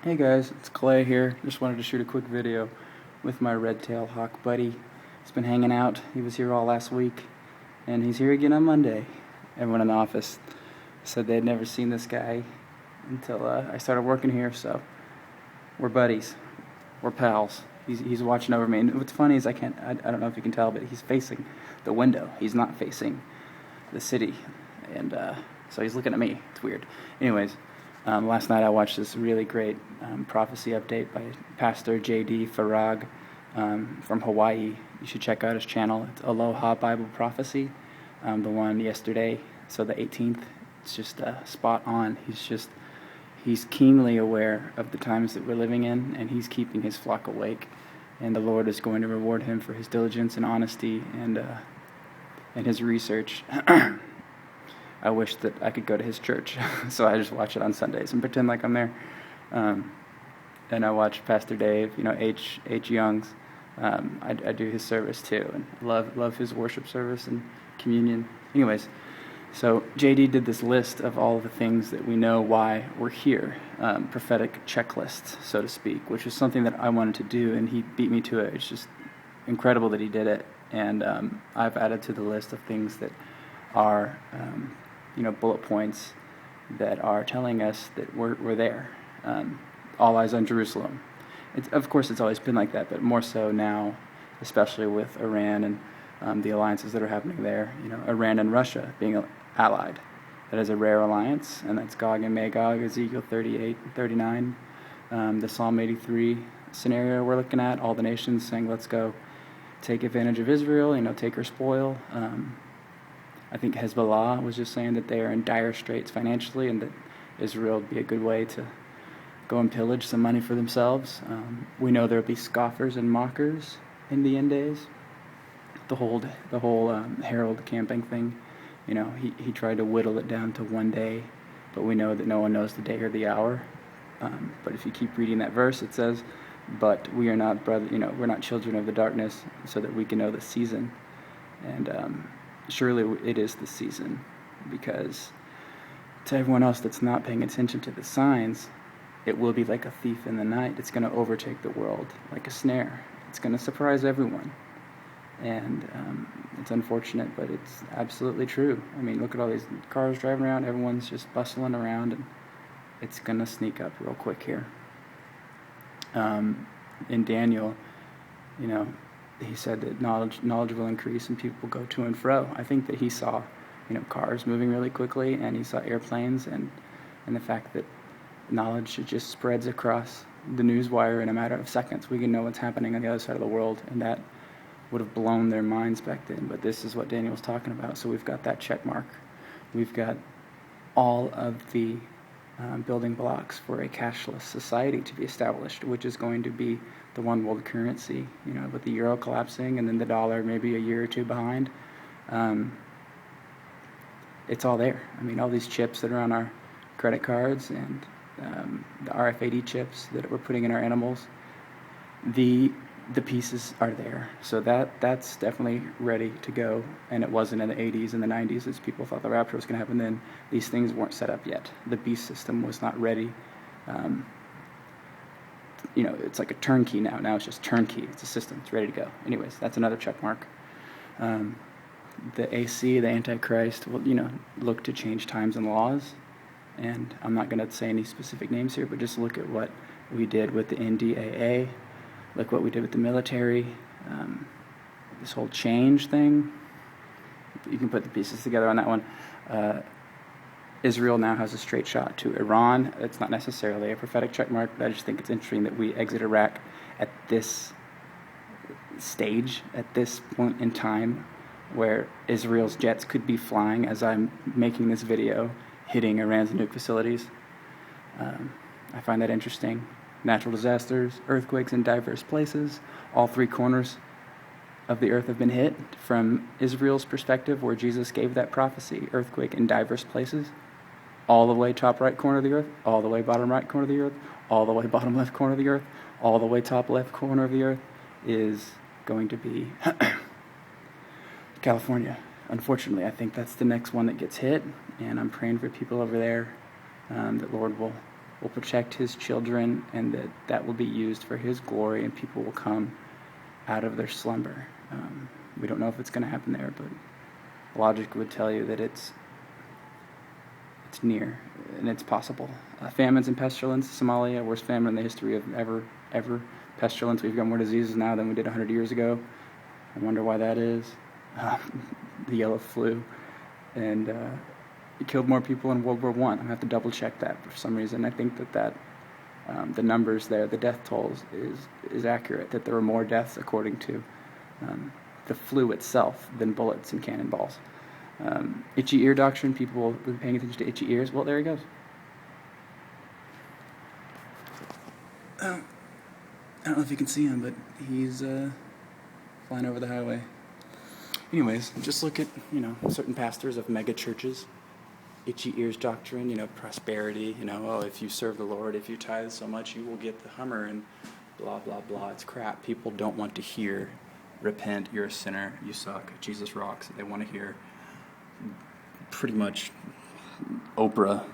Hey guys, it's Clay here. Just wanted to shoot a quick video with my red-tailed hawk buddy. He's been hanging out. He was here all last week, and he's here again on Monday. Everyone in the office said they had never seen this guy until I started working here, so we're buddies. We're pals. He's watching over me. And what's funny is I don't know if you can tell, but he's facing the window. He's not facing the city, and so he's looking at me. It's weird. Anyways, last night I watched this really great prophecy update by Pastor J.D. Farag from Hawaii. You should check out his channel. It's Aloha Bible Prophecy, the one yesterday, so the 18th. It's just spot on. He's keenly aware of the times that we're living in, and he's keeping his flock awake. And the Lord is going to reward him for his diligence and honesty and his research. I wish that I could go to his church, so I just watch it on Sundays and pretend like I'm there. And I watch Pastor Dave, H. Young's. I do his service too, and love his worship service and communion. Anyways, so JD did this list of all the things that we know why we're here, prophetic checklist, so to speak, which is something that I wanted to do, and he beat me to it. It's just incredible that he did it, and I've added to the list of things that are, bullet points that are telling us that we're there. All eyes on Jerusalem. Of course, it's always been like that, but more so now, especially with Iran and the alliances that are happening there. Iran and Russia being allied. That is a rare alliance, and that's Gog and Magog, Ezekiel 38 and 39. The Psalm 83 scenario we're looking at, all the nations saying, let's go take advantage of Israel, take her spoil. I think Hezbollah was just saying that they are in dire straits financially, and that Israel would be a good way to go and pillage some money for themselves. We know there will be scoffers and mockers in the end days. The whole Herald camping thing, he tried to whittle it down to one day, but we know that no one knows the day or the hour. But if you keep reading that verse, it says, "But we are not we're not children of the darkness, so that we can know the season." And surely it is the season, because to everyone else that's not paying attention to the signs, it will be like a thief in the night. It's going to overtake the world like a snare. It's going to surprise everyone. And it's unfortunate, but it's absolutely true. I mean, look at all these cars driving around. Everyone's just bustling around, and it's going to sneak up real quick here. In Daniel, he said that knowledge will increase and people will go to and fro. I think that he saw, cars moving really quickly, and he saw airplanes, and the fact that knowledge just spreads across the news wire in a matter of seconds. We can know what's happening on the other side of the world, and that would have blown their minds back then. But this is what Daniel's talking about, so we've got that check mark. We've got all of the building blocks for a cashless society to be established, which is going to be the one world currency, with the euro collapsing and then the dollar maybe a year or two behind. It's all there. I mean, all these chips that are on our credit cards and the RFID chips that we're putting in our animals, the pieces are there. So that's definitely ready to go. And it wasn't in the 80s and the 90s as people thought the rapture was going to happen then. These things weren't set up yet. The beast system was not ready. It's like a turnkey now. Now it's just turnkey. It's a system. It's ready to go. Anyways, that's another check mark. The AC, the Antichrist, will, look to change times and laws. And I'm not going to say any specific names here, but just look at what we did with the NDAA. Look what we did with the military. This whole change thing. You can put the pieces together on that one. Israel now has a straight shot to Iran. It's not necessarily a prophetic check mark, but I just think it's interesting that we exit Iraq at this stage, at this point in time, where Israel's jets could be flying as I'm making this video, hitting Iran's nuke facilities. I find that interesting. Natural disasters, earthquakes in diverse places. All three corners of the earth have been hit. From Israel's perspective, where Jesus gave that prophecy, earthquake in diverse places. All the way top right corner of the earth, all the way bottom right corner of the earth, all the way bottom left corner of the earth, all the way top left corner of the earth is going to be California. Unfortunately, I think that's the next one that gets hit, and I'm praying for people over there that Lord will will protect his children, and that will be used for his glory, and people will come out of their slumber. We don't know if it's going to happen there, but logic would tell you that it's near and it's possible. Famines and pestilence. Somalia, worst famine in the history of ever. Pestilence. We've got more diseases now than we did 100 years ago. I wonder why that is. The yellow flu, and it killed more people in World War I. I'm gonna have to double check that, but for some reason I think that the numbers there, the death tolls, is accurate. That there were more deaths according to the flu itself than bullets and cannonballs. Itchy ear doctrine. People will be paying attention to itchy ears. Well, there he goes. I don't know if you can see him, but he's flying over the highway. Anyways, just look at, certain pastors of mega churches. Itchy ears doctrine, prosperity, oh, if you serve the Lord, if you tithe so much, you will get the Hummer, and blah, blah, blah. It's crap. People don't want to hear, repent, you're a sinner, you suck, Jesus rocks. They want to hear pretty much Oprah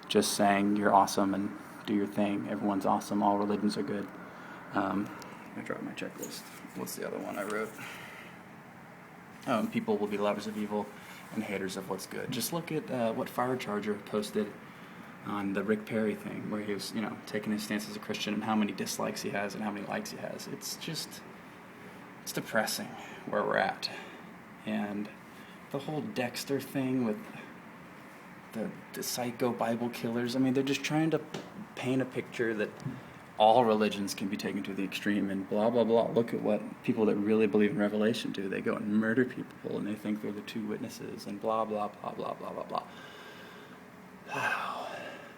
just saying you're awesome and do your thing. Everyone's awesome. All religions are good. I dropped my checklist. What's the other one I wrote? People will be lovers of evil and haters of what's good. Just look at what Farag posted on the Rick Perry thing, where he was, taking his stance as a Christian and how many dislikes he has and how many likes he has. It's depressing where we're at. And the whole Dexter thing with the psycho Bible killers, they're just trying to paint a picture that all religions can be taken to the extreme and blah, blah, blah. Look at what people that really believe in Revelation do. They go and murder people, and they think they're the two witnesses, and blah, blah, blah, blah, blah, blah, blah.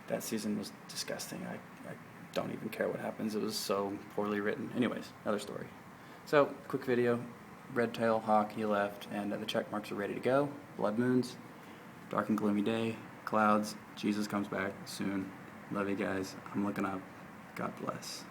That season was disgusting. I don't even care what happens. It was so poorly written. Anyways, another story. So, quick video. Red tail hawk, he left, and the check marks are ready to go. Blood moons, dark and gloomy day, clouds. Jesus comes back soon. Love you guys. I'm looking up. God bless.